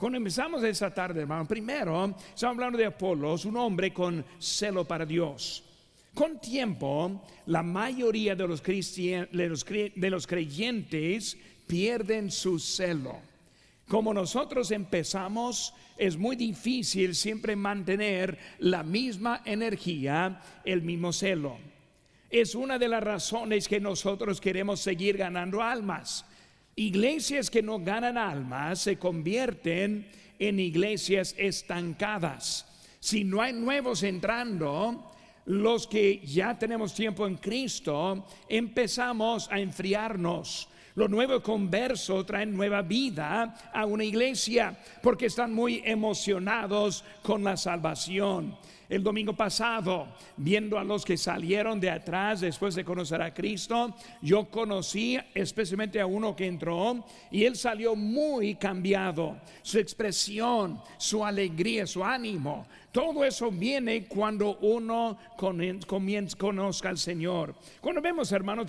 Cuando empezamos esta tarde, hermano, primero estamos hablando de Apolos, un hombre con celo para Dios. Con tiempo, la mayoría de los creyentes pierden su celo. Como nosotros empezamos, es muy difícil siempre mantener la misma energía, el mismo celo. Es una de las razones que nosotros queremos seguir ganando almas. Iglesias que no ganan almas se convierten en iglesias estancadas. Si no hay nuevos entrando, los que ya tenemos tiempo en Cristo empezamos a enfriarnos. Los nuevos conversos traen nueva vida a una iglesia porque están muy emocionados con la salvación. El domingo pasado, viendo a los que salieron de atrás después de conocer a Cristo, yo conocí especialmente a uno que entró y él salió muy cambiado. Su expresión, su alegría, su ánimo, todo eso viene cuando uno conozca al Señor. Cuando vemos, hermanos,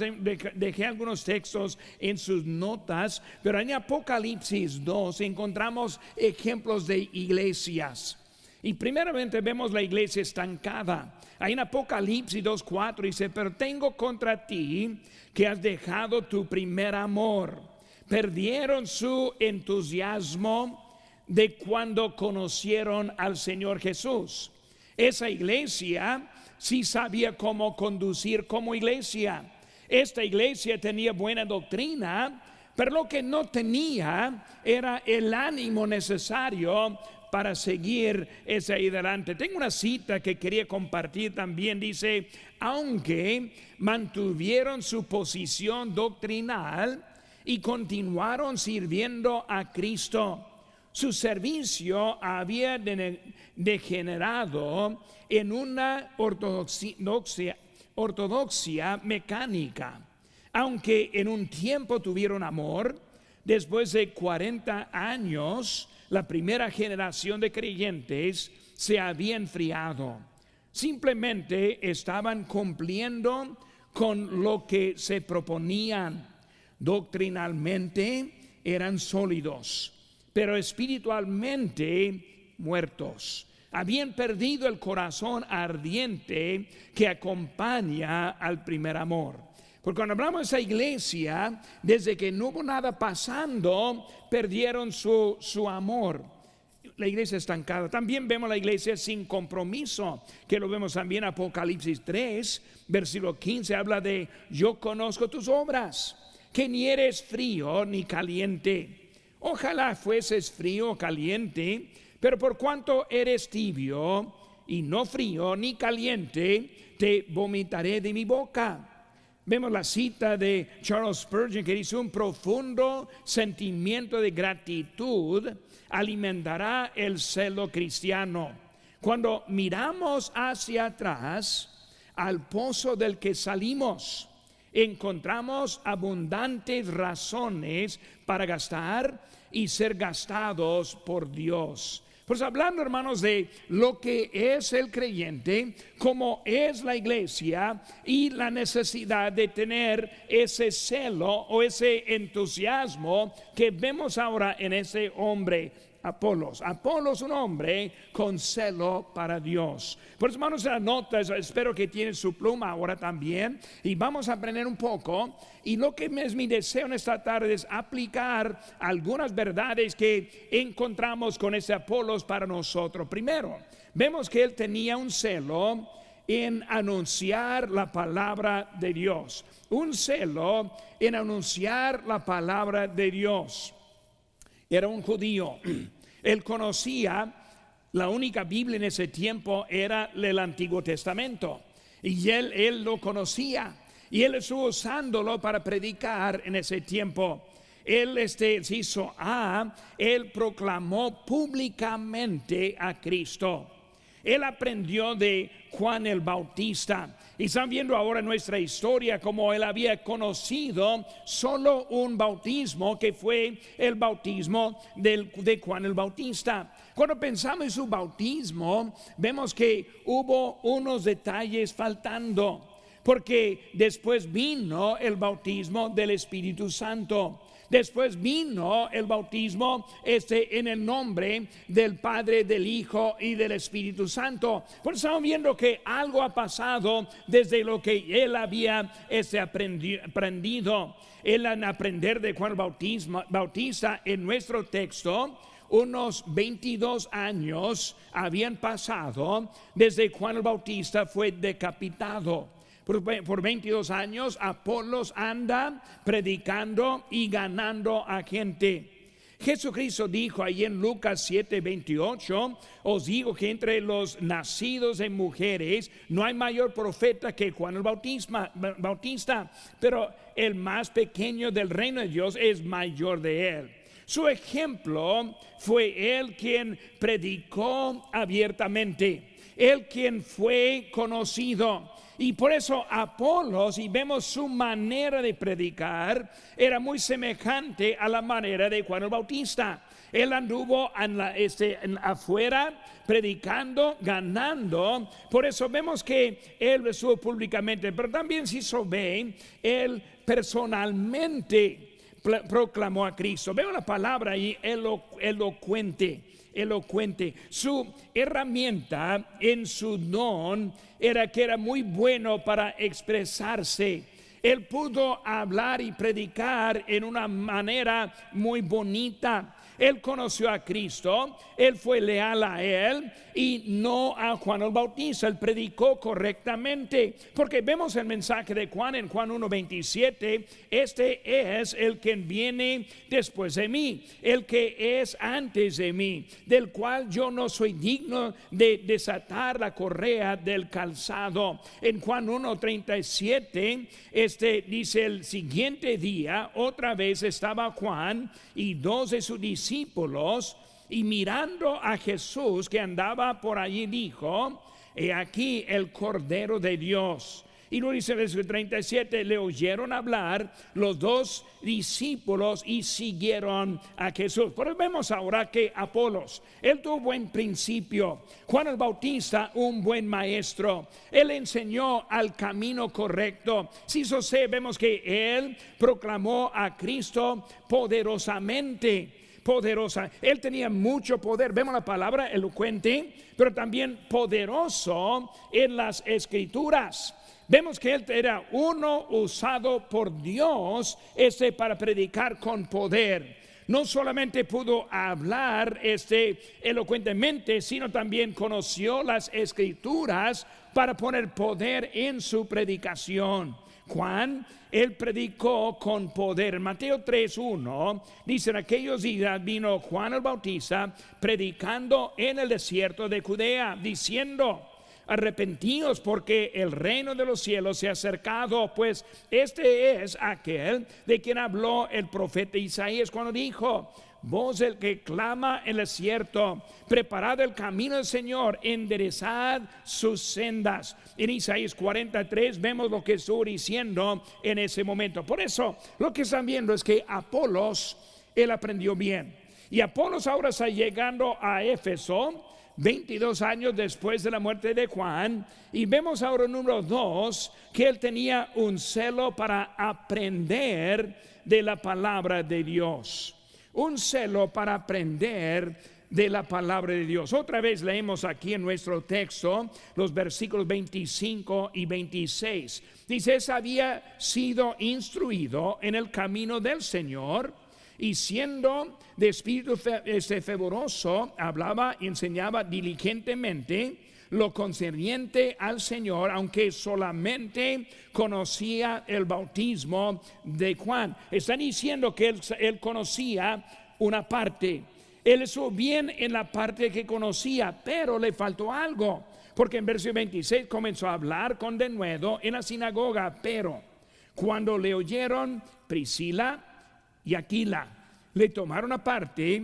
dejé algunos textos en sus notas, pero en Apocalipsis 2 encontramos ejemplos de iglesias. Y primeramente vemos la iglesia estancada. Ahí en Apocalipsis 2:4 dice: pero tengo contra ti que has dejado tu primer amor. Perdieron su entusiasmo de cuando conocieron al Señor Jesús. Esa iglesia sí sabía cómo conducir como iglesia. Esta iglesia tenía buena doctrina, pero lo que no tenía era el ánimo necesario para seguir ese ahí adelante. Tengo una cita que quería compartir también. Dice: aunque mantuvieron su posición doctrinal y continuaron sirviendo a Cristo, su servicio había degenerado en una ortodoxia mecánica. Aunque en un tiempo tuvieron amor, después de 40 años la primera generación de creyentes se había enfriado. Simplemente estaban cumpliendo con lo que se proponían. Doctrinalmente eran sólidos, pero espiritualmente muertos. Habían perdido el corazón ardiente que acompaña al primer amor. Porque cuando hablamos de esa iglesia, desde que no hubo nada pasando, perdieron su amor. La iglesia estancada. También vemos la iglesia sin compromiso, que lo vemos también en Apocalipsis 3, versículo 15, habla de: yo conozco tus obras, que ni eres frío ni caliente. Ojalá fueses frío o caliente, pero por cuanto eres tibio y no frío ni caliente, te vomitaré de mi boca. Vemos la cita de Charles Spurgeon que dice: un profundo sentimiento de gratitud alimentará el celo cristiano. Cuando miramos hacia atrás al pozo del que salimos, encontramos abundantes razones para gastar y ser gastados por Dios. Pues hablando, hermanos, de lo que es el creyente, cómo es la iglesia y la necesidad de tener ese celo o ese entusiasmo que vemos ahora en ese hombre Apolos. Apolos, un hombre con celo para Dios. Por eso, hermanos, en las notas, espero que tienen su pluma ahora también, y vamos a aprender un poco. Y lo que es mi deseo en esta tarde es aplicar algunas verdades que encontramos con ese Apolos para nosotros. Primero, vemos que él tenía un celo en anunciar la palabra de Dios. Un celo en anunciar la palabra de Dios. Era un judío. Él conocía, la única Biblia en ese tiempo era el Antiguo Testamento, y él lo conocía, y él estuvo usándolo para predicar en ese tiempo. Él se hizo él proclamó públicamente a Cristo. Él aprendió de Juan el Bautista. Y están viendo ahora nuestra historia como él había conocido solo un bautismo, que fue el bautismo de Juan el Bautista. Cuando pensamos en su bautismo, vemos que hubo unos detalles faltando, porque después vino el bautismo del Espíritu Santo. Después vino el bautismo en el nombre del Padre, del Hijo y del Espíritu Santo. Por eso estamos viendo que algo ha pasado desde lo que él había aprendido. Él al aprender de Juan Bautista en nuestro texto, unos 22 años habían pasado desde Juan el Bautista fue decapitado. Por 22 años Apolos anda predicando y ganando a gente. Jesucristo dijo ahí en Lucas 7:28, os digo que entre los nacidos de mujeres no hay mayor profeta que Juan el Bautista, pero el más pequeño del reino de Dios es mayor de él. Su ejemplo fue él quien predicó abiertamente, él quien fue conocido. Y por eso Apolos, y vemos su manera de predicar, era muy semejante a la manera de Juan el Bautista. Él anduvo afuera predicando, ganando. Por eso vemos que él estuvo públicamente, pero también si se ve, él personalmente proclamó a Cristo. Veo la palabra ahí, elocuente. Su herramienta en su don era que era muy bueno para expresarse. Él pudo hablar y predicar en una manera muy bonita. Él conoció a Cristo, él fue leal a él y no a Juan el Bautista. Él predicó correctamente, porque vemos el mensaje de Juan en Juan 1:27. Este es el que viene después de mí, el que es antes de mí, del cual yo no soy digno de desatar la correa del calzado. En Juan 1:37 dice: el siguiente día otra vez estaba Juan y dos de sus discípulos, y mirando a Jesús que andaba por allí, dijo: he aquí el Cordero de Dios. Y luego dice el versículo 37, le oyeron hablar los dos discípulos y siguieron a Jesús. Pero vemos ahora que Apolos, él tuvo buen principio. Juan el Bautista, un buen maestro. Él enseñó al camino correcto. Si eso se, vemos que él proclamó a Cristo poderosamente. Él tenía mucho poder. Vemos la palabra elocuente, pero también poderoso en las escrituras. Vemos que él era uno usado por Dios para predicar con poder. No solamente pudo hablar elocuentemente, sino también conoció las escrituras para poner poder en su predicación. Juan, él predicó con poder. Mateo 3:1 dice: en aquellos días vino Juan el Bautista predicando en el desierto de Judea, diciendo: arrepentíos, porque el reino de los cielos se ha acercado. Pues este es aquel de quien habló el profeta Isaías cuando dijo: voz del que clama en el desierto, preparad el camino del Señor, enderezad sus sendas. En Isaías 43 vemos lo que estuvo diciendo en ese momento. Por eso lo que están viendo es que Apolos, él aprendió bien. Y Apolos ahora está llegando a Éfeso 22 años después de la muerte de Juan, y vemos ahora número 2 que él tenía un celo para aprender de la palabra de Dios. Un celo para aprender de la palabra de Dios. Otra vez leemos aquí en nuestro texto los versículos 25 y 26. Dice: había sido instruido en el camino del Señor, y siendo de espíritu fervoroso, hablaba y enseñaba diligentemente lo concerniente al Señor, aunque solamente conocía el bautismo de Juan. Está diciendo que él conocía una parte. Él estuvo bien en la parte que conocía, pero le faltó algo, porque en versículo 26 comenzó a hablar con denuedo en la sinagoga. Pero cuando le oyeron Priscila y Aquila, le tomaron aparte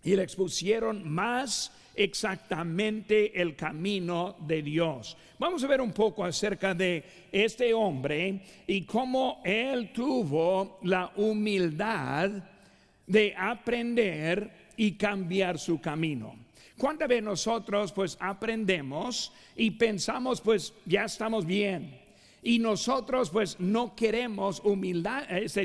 y le expusieron más exactamente el camino de Dios. Vamos a ver un poco acerca de este hombre y cómo él tuvo la humildad de aprender y cambiar su camino. ¿Cuántas veces nosotros pues aprendemos y pensamos pues ya estamos bien? Y nosotros pues no queremos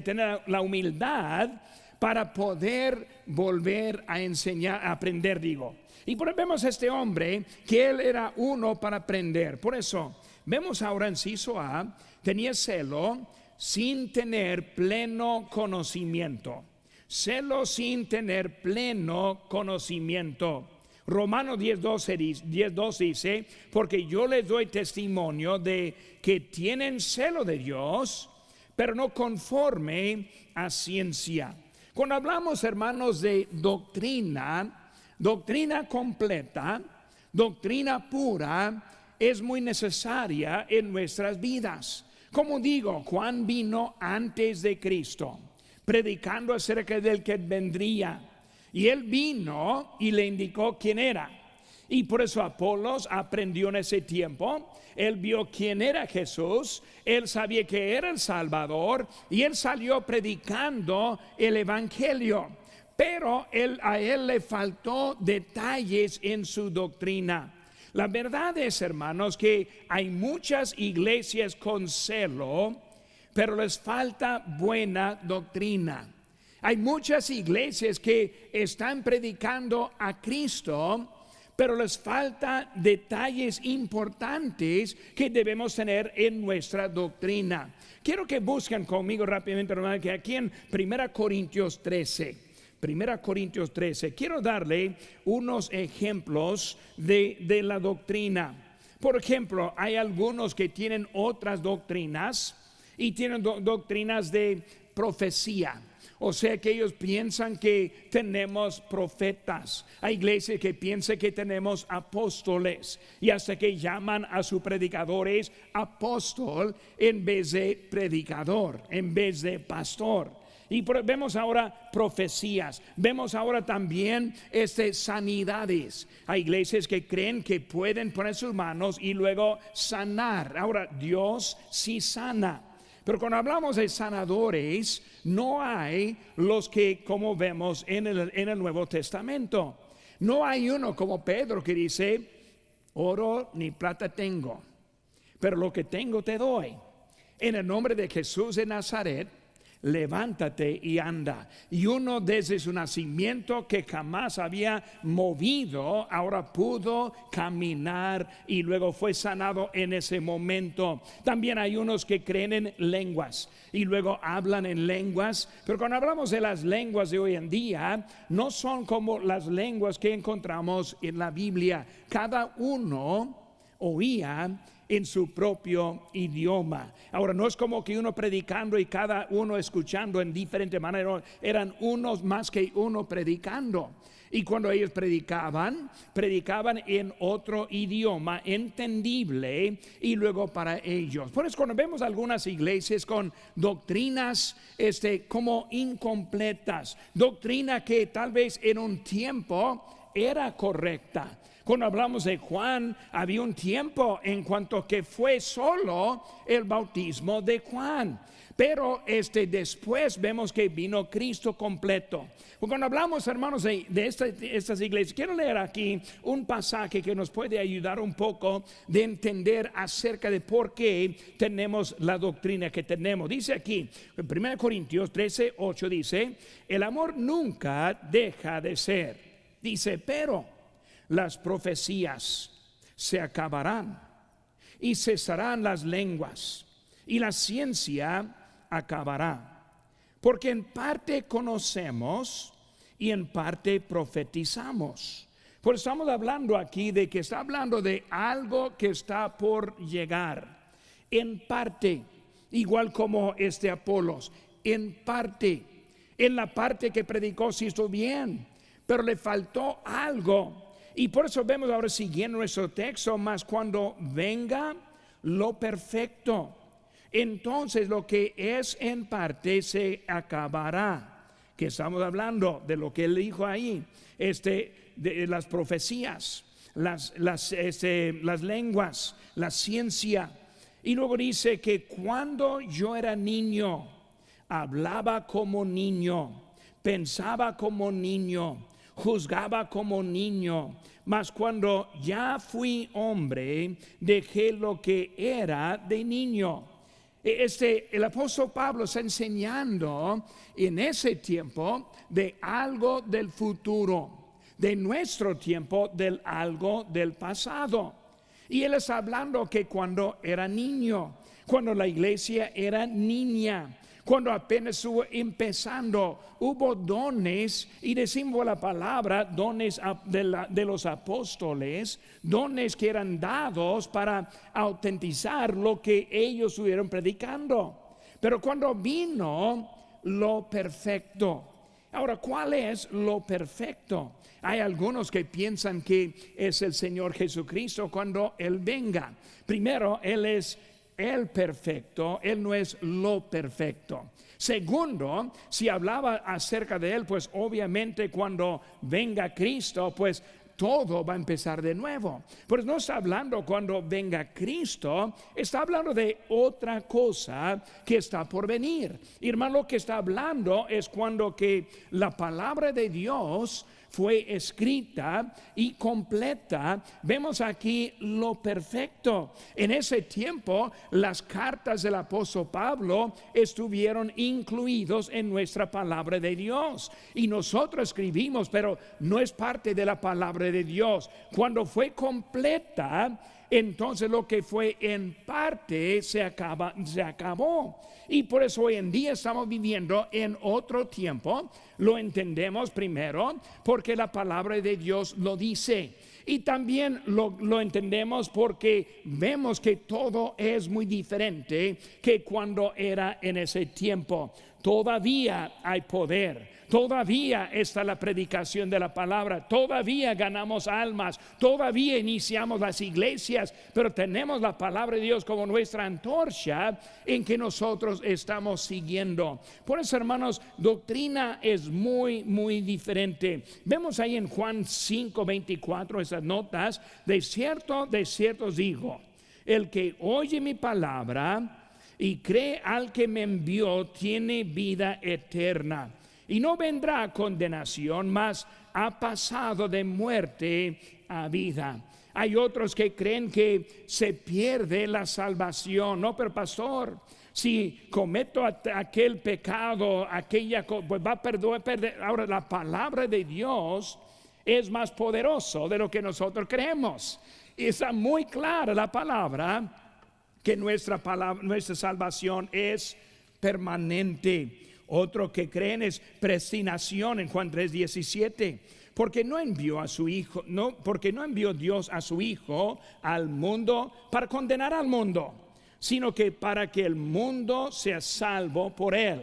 tener la humildad para poder volver a enseñar, a aprender, digo. Y por eso vemos a este hombre que él era uno para aprender. Por eso vemos ahora en inciso A, tenía celo sin tener pleno conocimiento. Celo sin tener pleno conocimiento. Romanos 10:2 dice, porque yo les doy testimonio de que tienen celo de Dios, pero no conforme a ciencia. Cuando hablamos, hermanos, de doctrina completa, doctrina pura, es muy necesaria en nuestras vidas. Como digo, Juan vino antes de Cristo, predicando acerca del que vendría. Y él vino y le indicó quién era. Y por eso Apolos aprendió en ese tiempo. Él vio quién era Jesús. Él sabía que era el Salvador. Y él salió predicando el Evangelio. Pero a él le faltó detalles en su doctrina. La verdad es, hermanos, que hay muchas iglesias con celo, pero les falta buena doctrina. Hay muchas iglesias que están predicando a Cristo, pero les falta detalles importantes que debemos tener en nuestra doctrina. Quiero que busquen conmigo rápidamente, hermano, que aquí en 1 Corintios 13. 1 Corintios 13. Quiero darle unos ejemplos de la doctrina. Por ejemplo, hay algunos que tienen otras doctrinas y tienen doctrinas de profecía. O sea que ellos piensan que tenemos profetas. Hay iglesias que piensan que tenemos apóstoles. Y hasta que llaman a sus predicadores apóstol en vez de predicador, en vez de pastor. Y vemos ahora profecías. Vemos ahora también sanidades. Hay iglesias que creen que pueden poner sus manos y luego sanar. Ahora, Dios sí sana. Pero cuando hablamos de sanadores, no hay los que, como vemos en el Nuevo Testamento, no hay uno como Pedro que dice, oro ni plata tengo, pero lo que tengo te doy. En el nombre de Jesús de Nazaret, levántate y anda. Y uno desde su nacimiento que jamás había movido, ahora pudo caminar y luego fue sanado en ese momento. También hay unos que creen en lenguas y luego hablan en lenguas, pero cuando hablamos de las lenguas de hoy en día, no son como las lenguas que encontramos en la Biblia. Cada uno oía en su propio idioma. Ahora, no es como que uno predicando y cada uno escuchando en diferente manera. Eran unos más que uno predicando. Y cuando ellos predicaban en otro idioma entendible y luego para ellos. Por eso cuando vemos algunas iglesias con doctrinas como incompletas, doctrina que tal vez en un tiempo era correcta. Cuando hablamos de Juan, había un tiempo en cuanto que fue solo el bautismo de Juan. Pero después vemos que vino Cristo completo. Cuando hablamos, hermanos, de estas iglesias, quiero leer aquí un pasaje que nos puede ayudar un poco de entender acerca de por qué tenemos la doctrina que tenemos. Dice aquí, en 1 Corintios 13:8 dice, el amor nunca deja de ser. Dice, pero las profecías se acabarán y cesarán las lenguas y la ciencia acabará, porque en parte conocemos y en parte profetizamos. Pues estamos hablando aquí de que está hablando de algo que está por llegar. En parte, igual como Apolos, en parte, en la parte que predicó sí estuvo bien, pero le faltó algo. Y por eso vemos ahora siguiendo nuestro texto, más cuando venga lo perfecto, entonces lo que es en parte se acabará. Que estamos hablando de lo que él dijo ahí, de las profecías, las lenguas, la ciencia. Y luego dice que cuando yo era niño, hablaba como niño, pensaba como niño, juzgaba como niño, mas cuando ya fui hombre, dejé lo que era de niño. El apóstol Pablo está enseñando en ese tiempo de algo del futuro, de nuestro tiempo, del algo del pasado. Y él está hablando que cuando era niño, cuando la iglesia era niña, cuando apenas estuvo empezando, hubo dones, y decimos la palabra, dones de los apóstoles, dones que eran dados para autentizar lo que ellos estuvieron predicando. Pero cuando vino lo perfecto, ahora, ¿cuál es lo perfecto? Hay algunos que piensan que es el Señor Jesucristo cuando Él venga. Primero, Él es el perfecto, Él no es lo perfecto. Segundo, si hablaba acerca de Él, pues obviamente cuando venga Cristo, pues todo va a empezar de nuevo. Pues no está hablando cuando venga Cristo, está hablando de otra cosa que está por venir. Hermano, lo que está hablando es cuando que la palabra de Dios fue escrita y completa. Vemos aquí lo perfecto. En ese tiempo las cartas del apóstol Pablo estuvieron incluidos en nuestra palabra de Dios, y nosotros escribimos, pero no es parte de la palabra de Dios. Cuando fue completa, entonces lo que fue en parte se acabó. Y por eso hoy en día estamos viviendo en otro tiempo. Lo entendemos primero porque la palabra de Dios lo dice. Y también lo entendemos porque vemos que todo es muy diferente que cuando era en ese tiempo. Todavía hay poder, todavía está la predicación de la palabra, todavía ganamos almas, todavía iniciamos las iglesias, pero tenemos la palabra de Dios como nuestra antorcha en que nosotros estamos siguiendo. Por eso, hermanos, doctrina es muy, muy diferente. Vemos ahí en Juan 5:24 esas notas: de cierto os digo, el que oye mi palabra y cree al que me envió tiene vida eterna, y no vendrá a condenación, mas ha pasado de muerte a vida. Hay otros que creen que se pierde la salvación. No, pero pastor, si cometo aquel pecado, pues va a perder. Ahora, la palabra de Dios es más poderoso de lo que nosotros creemos. Está muy clara la palabra que nuestra salvación es permanente. Otro que creen es predestinación en Juan 3:17, porque no envió Dios a su Hijo al mundo para condenar al mundo, sino que para que el mundo sea salvo por él.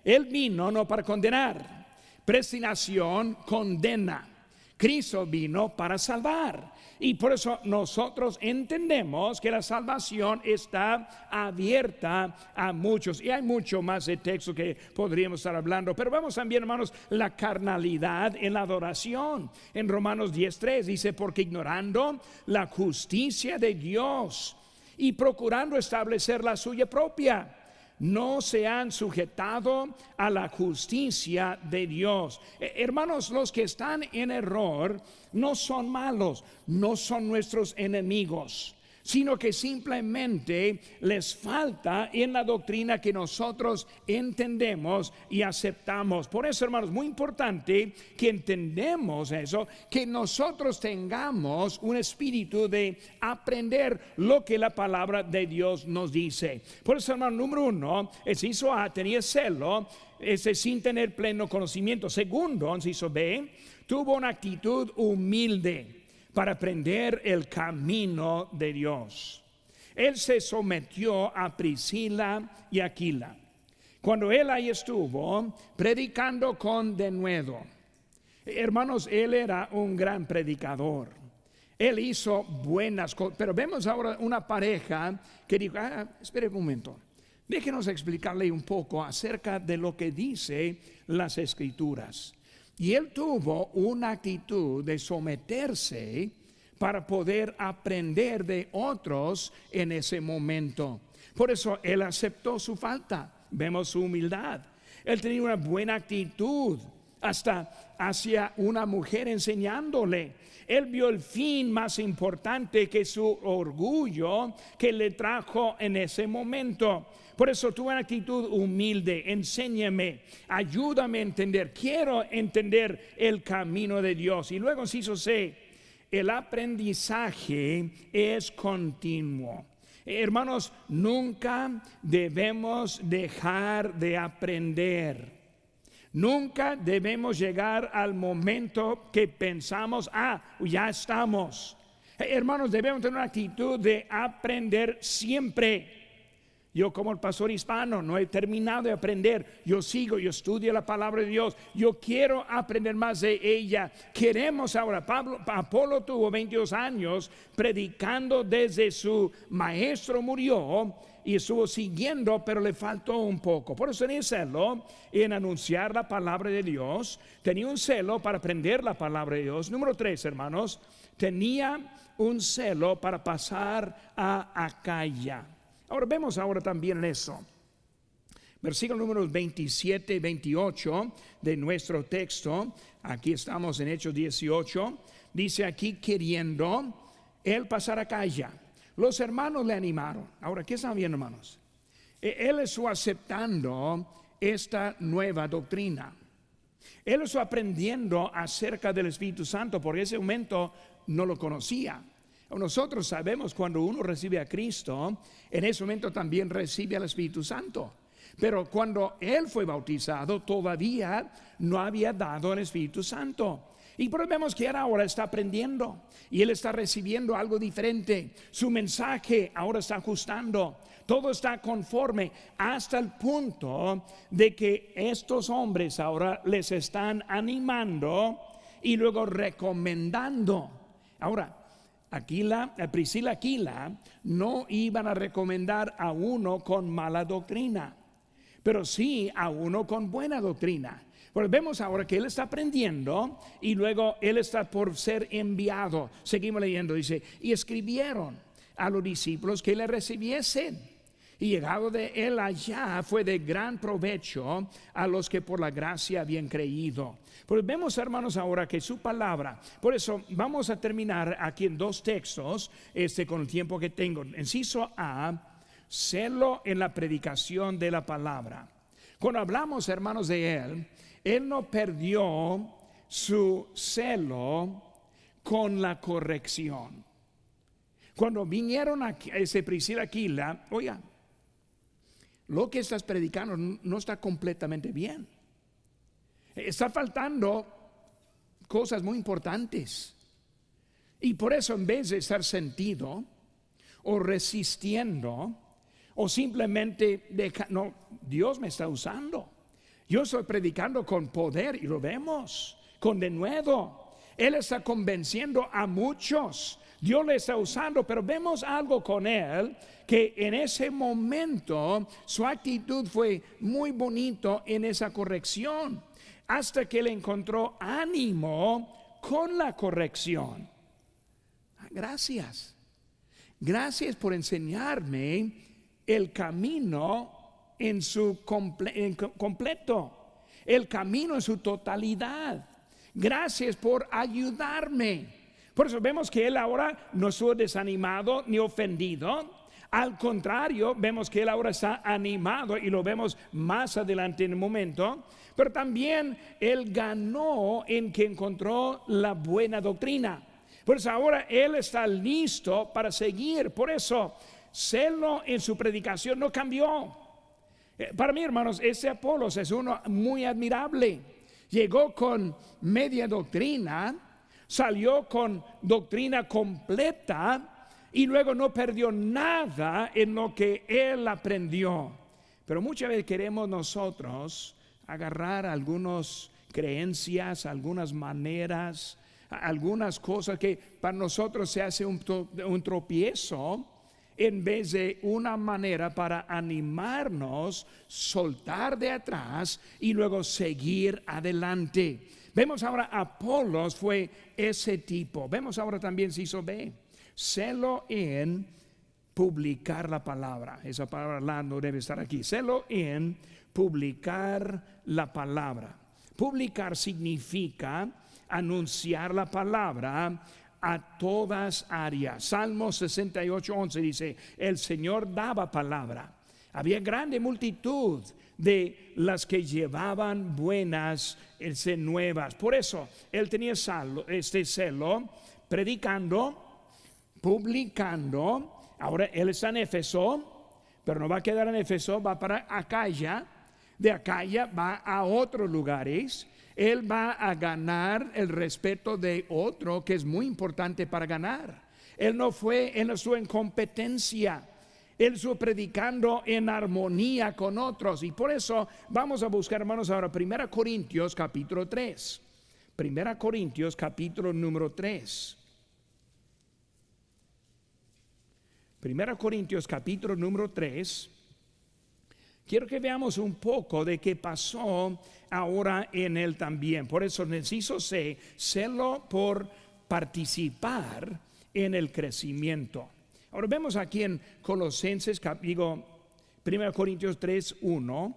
Él vino no para condenar. Predestinación condena. Cristo vino para salvar. Y por eso nosotros entendemos que la salvación está abierta a muchos. Y hay mucho más de texto que podríamos estar hablando. Pero vamos también, hermanos, la carnalidad en la adoración. En Romanos 10:3 dice: porque ignorando la justicia de Dios y procurando establecer la suya propia, no se han sujetado a la justicia de Dios. Hermanos, los que están en error no son malos, no son nuestros enemigos, sino que simplemente les falta en la doctrina que nosotros entendemos y aceptamos. Por eso, hermanos, muy importante que entendemos eso, que nosotros tengamos un espíritu de aprender lo que la palabra de Dios nos dice. Por eso, hermano, número uno, el inciso A tenía celo, sin tener pleno conocimiento. Segundo, inciso B, tuvo una actitud humilde para aprender el camino de Dios. Él se sometió a Priscila y Aquila cuando él ahí estuvo predicando con denuedo. Hermanos, él era un gran predicador. Él hizo buenas cosas. Pero vemos ahora una pareja que dijo: espere un momento, déjenos explicarle un poco acerca de lo que dice las Escrituras. Y él tuvo una actitud de someterse para poder aprender de otros en ese momento. Por eso él aceptó su falta. Vemos su humildad. Él tenía una buena actitud hasta hacia una mujer enseñándole. Él vio el fin más importante que su orgullo que le trajo en ese momento. Por eso tuvo una actitud humilde. Enséñame, ayúdame a entender. Quiero entender el camino de Dios. Y luego, inciso C, el aprendizaje es continuo. Hermanos, nunca debemos dejar de aprender. Nunca debemos llegar al momento que pensamos, ya estamos. Hermanos, debemos tener una actitud de aprender siempre. Yo, como el pastor hispano, no he terminado de aprender. Yo sigo, yo estudio la palabra de Dios. Yo quiero aprender más de ella. Queremos ahora. Apolo tuvo 22 años predicando desde su maestro murió y estuvo siguiendo, pero le faltó un poco. Por eso tenía celo en anunciar la palabra de Dios. Tenía un celo para aprender la palabra de Dios. Número 3, hermanos, tenía un celo para pasar a Acaya. Ahora vemos también en eso. Versículo números 27 y 28 de nuestro texto. Aquí estamos en Hechos 18. Dice aquí, queriendo él pasar a Acaya. Los hermanos le animaron. Ahora, ¿qué están viendo, hermanos? Él estuvo aceptando esta nueva doctrina. Él estuvo aprendiendo acerca del Espíritu Santo, porque en ese momento no lo conocía. Nosotros sabemos cuando uno recibe a Cristo, en ese momento también recibe al Espíritu Santo. Pero cuando él fue bautizado, todavía no había dado el Espíritu Santo. Y por eso vemos que él ahora está aprendiendo y él está recibiendo algo diferente. Su mensaje ahora está ajustando. Todo está conforme hasta el punto de que estos hombres ahora les están animando y luego recomendando. Ahora, Priscila y Aquila no iban a recomendar a uno con mala doctrina, pero sí a uno con buena doctrina. Pero vemos ahora que él está aprendiendo y luego él está por ser enviado. Seguimos leyendo, dice, y escribieron a los discípulos que le recibiesen. Y llegado de él allá fue de gran provecho a los que por la gracia habían creído. Pues vemos, hermanos, ahora que su palabra, por eso vamos a terminar aquí en 2 textos, con el tiempo que tengo. Inciso A, celo en la predicación de la palabra. Cuando hablamos, hermanos, de él no perdió su celo con la corrección. Cuando vinieron a Priscila y Aquila, oiga, lo que estás predicando no está completamente bien. Está faltando cosas muy importantes. Y por eso, en vez de estar sentido o resistiendo o simplemente no, Dios me está usando. Yo estoy predicando con poder y lo vemos, con denuedo. Él está convenciendo a muchos. Dios le está usando, pero vemos algo con él que en ese momento su actitud fue muy bonito en esa corrección, hasta que le encontró ánimo con la corrección. Gracias por enseñarme el camino en su completo, el camino en su totalidad. Gracias por ayudarme. Por eso vemos que él ahora no estuvo desanimado ni ofendido. Al contrario, vemos que él ahora está animado y lo vemos más adelante en un momento. Pero también él ganó en que encontró la buena doctrina. Por eso ahora él está listo para seguir. Por eso, celo en su predicación no cambió. Para mí, hermanos, ese Apolos es uno muy admirable. Llegó con media doctrina, salió con doctrina completa y luego no perdió nada en lo que él aprendió. Pero muchas veces queremos nosotros agarrar algunas creencias, algunas maneras, algunas cosas que para nosotros se hace un tropiezo, en vez de una manera para animarnos, soltar de atrás y luego seguir adelante. Vemos ahora Apolos fue ese tipo. Vemos ahora también inciso B, celo en publicar la palabra. Esa palabra no debe estar aquí. Celo en publicar la palabra. Publicar significa anunciar la palabra a todas áreas. Salmo 68:11 dice: el Señor daba palabra. Había grande multitud de las que llevaban buenas nuevas. Por eso él tenía celo, predicando, publicando. Ahora él está en Éfeso, pero no va a quedar en Éfeso, va para Acaya. De Acaya va a otros lugares. Él va a ganar el respeto de otro, que es muy importante para ganar. Él no estuvo en competencia. Él estuvo predicando en armonía con otros. Y por eso vamos a buscar, hermanos, ahora 1 Corintios capítulo 3. 1 Corintios capítulo número 3. 1 Corintios capítulo número 3. Quiero que veamos un poco de qué pasó ahora en él también. Por eso necesito celo por participar en el crecimiento. Ahora vemos aquí en Colosenses, 1 Corintios 3:1,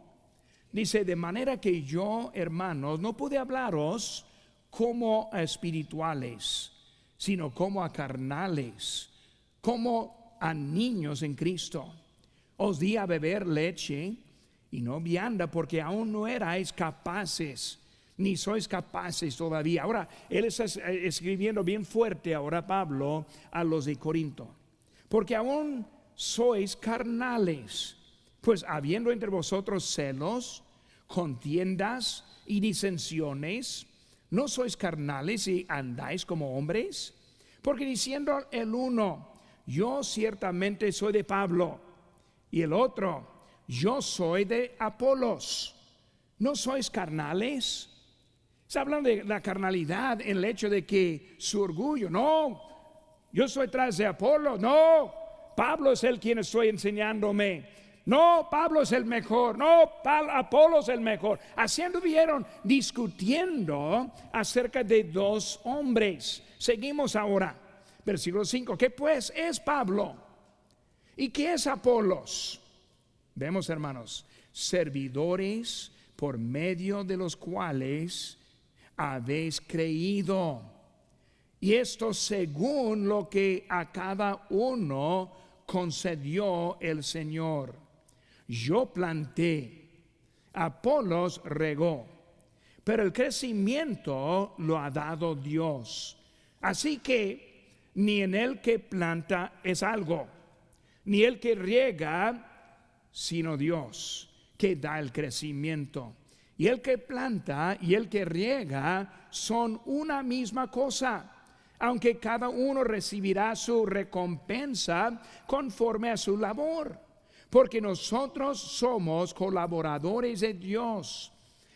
dice: de manera que yo, hermanos, no pude hablaros como a espirituales, sino como a carnales, como a niños en Cristo. Os di a beber leche y no vianda, porque aún no erais capaces, ni sois capaces todavía. Ahora, él está escribiendo bien fuerte ahora, Pablo, a los de Corinto. Porque aún sois carnales, pues habiendo entre vosotros celos, contiendas y disensiones, ¿no sois carnales y andáis como hombres? Porque diciendo el uno: yo ciertamente soy de Pablo, y el otro: yo soy de Apolos, ¿no sois carnales? Está hablando de la carnalidad en el hecho de que su orgullo: no, yo soy tras de Apolo, no, Pablo es el quien estoy enseñándome, no, Pablo es el mejor, no, Apolo es el mejor. Así anduvieron discutiendo acerca de dos hombres. Seguimos ahora, versículo 5. ¿Qué pues es Pablo? ¿Y qué es Apolos? Vemos, hermanos, servidores por medio de los cuales habéis creído, y esto según lo que a cada uno concedió el Señor. Yo planté, Apolos regó, pero el crecimiento lo ha dado Dios. Así que ni en el que planta es algo, ni el que riega, sino Dios que da el crecimiento. Y el que planta y el que riega son una misma cosa, aunque cada uno recibirá su recompensa conforme a su labor. Porque nosotros somos colaboradores de Dios,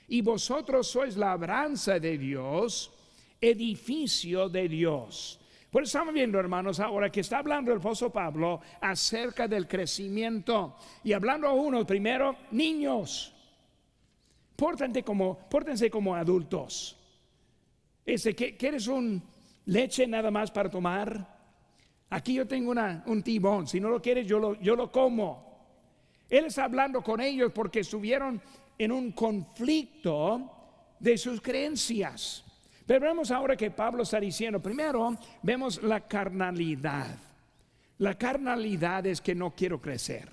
y vosotros sois labranza de Dios, edificio de Dios. Pues estamos viendo, hermanos, ahora que está hablando el apóstol Pablo acerca del crecimiento, y hablando a uno primero: niños, pórtense como adultos. ¿Quieres un leche nada más para tomar? Aquí yo tengo un tibón, si no lo quieres yo lo como. Él está hablando con ellos porque estuvieron en un conflicto de sus creencias. Pero vemos ahora que Pablo está diciendo: primero vemos la carnalidad. La carnalidad es que no quiero crecer.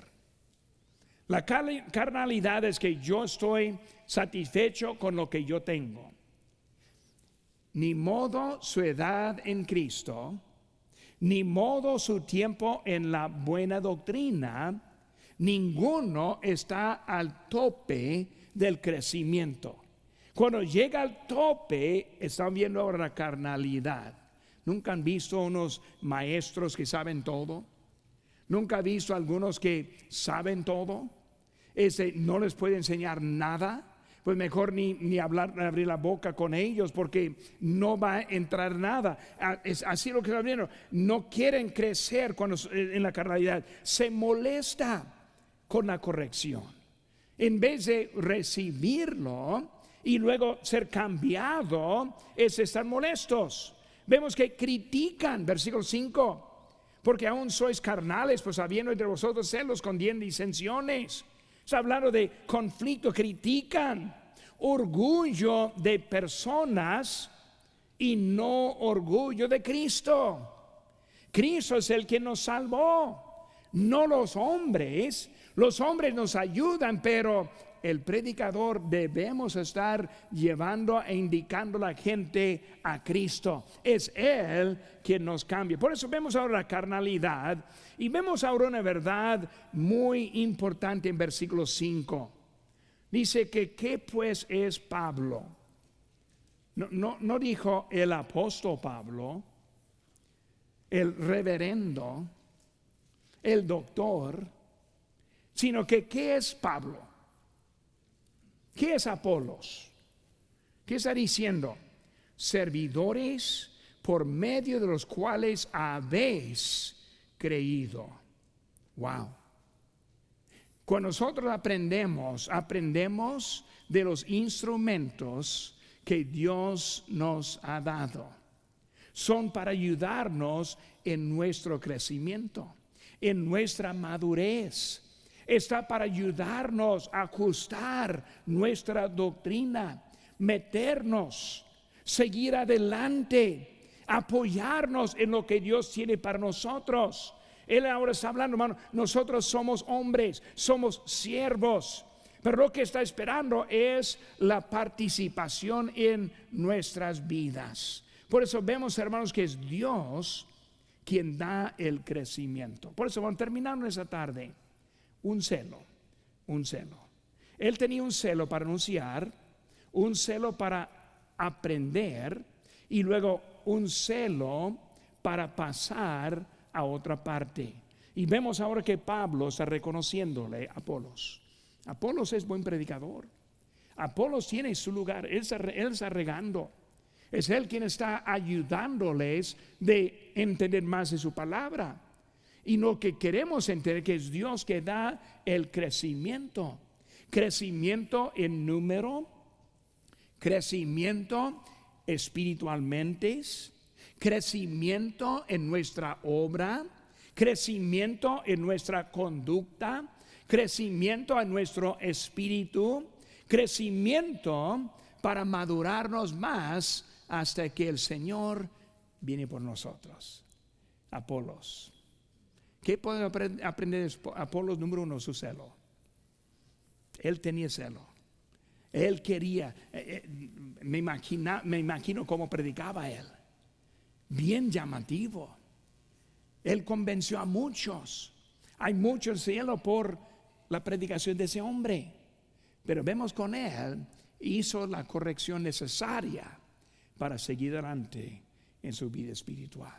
La carnalidad es que yo estoy satisfecho con lo que yo tengo. Ni modo su edad en Cristo, ni modo su tiempo en la buena doctrina, ninguno está al tope del crecimiento. Cuando llega al tope, están viendo ahora la carnalidad. ¿Nunca han visto unos maestros que saben todo? ¿Nunca han visto algunos que saben todo? No les puede enseñar nada. Pues mejor ni abrir la boca con ellos, porque no va a entrar nada. Es así lo que están viendo. No quieren crecer en la carnalidad. Se molesta con la corrección. En vez de recibirlo y luego ser cambiado, están molestos. Vemos que critican, versículo 5: porque aún sois carnales, pues habiendo entre vosotros celos, contiendas y disensiones. Está hablando de conflicto, critican. orgullo de personas y no orgullo de Cristo. Cristo es el que nos salvó, no los hombres. Los hombres nos ayudan, pero el predicador debemos estar llevando e indicando a la gente a Cristo. Es Él quien nos cambia. Por eso vemos ahora la carnalidad y vemos ahora una verdad muy importante en versículo 5. Dice que ¿qué pues es Pablo? No dijo el apóstol Pablo, el reverendo, el doctor, sino que ¿qué es Pablo? ¿Qué es Apolos? ¿Qué está diciendo? Servidores por medio de los cuales habéis creído. Wow. Cuando nosotros aprendemos de los instrumentos que Dios nos ha dado. Son para ayudarnos en nuestro crecimiento, en nuestra madurez. Está para ayudarnos a ajustar nuestra doctrina, meternos, seguir adelante, apoyarnos en lo que Dios tiene para nosotros. Él ahora está hablando, hermano, nosotros somos hombres, somos siervos, pero lo que está esperando es la participación en nuestras vidas. Por eso vemos, hermanos, que es Dios quien da el crecimiento. Por eso vamos terminando esa tarde. Un celo. Él tenía un celo para anunciar, un celo para aprender y luego un celo para pasar a otra parte. Y vemos ahora que Pablo está reconociéndole a Apolos. Apolos es buen predicador. Apolos tiene su lugar. Él está regando. Es él quien está ayudándoles de entender más de su palabra. Y lo que queremos entender que es Dios que da el crecimiento. Crecimiento en número, crecimiento espiritualmente, crecimiento en nuestra obra, crecimiento en nuestra conducta, crecimiento en nuestro espíritu, crecimiento para madurarnos más hasta que el Señor viene por nosotros. Apolos. ¿Qué podemos aprender de Apolos? Número uno, su celo. Él tenía celo. Él quería, me imagino cómo predicaba él. Bien llamativo. Él convenció a muchos. Hay mucho celo por la predicación de ese hombre. Pero vemos con él, hizo la corrección necesaria para seguir adelante en su vida espiritual.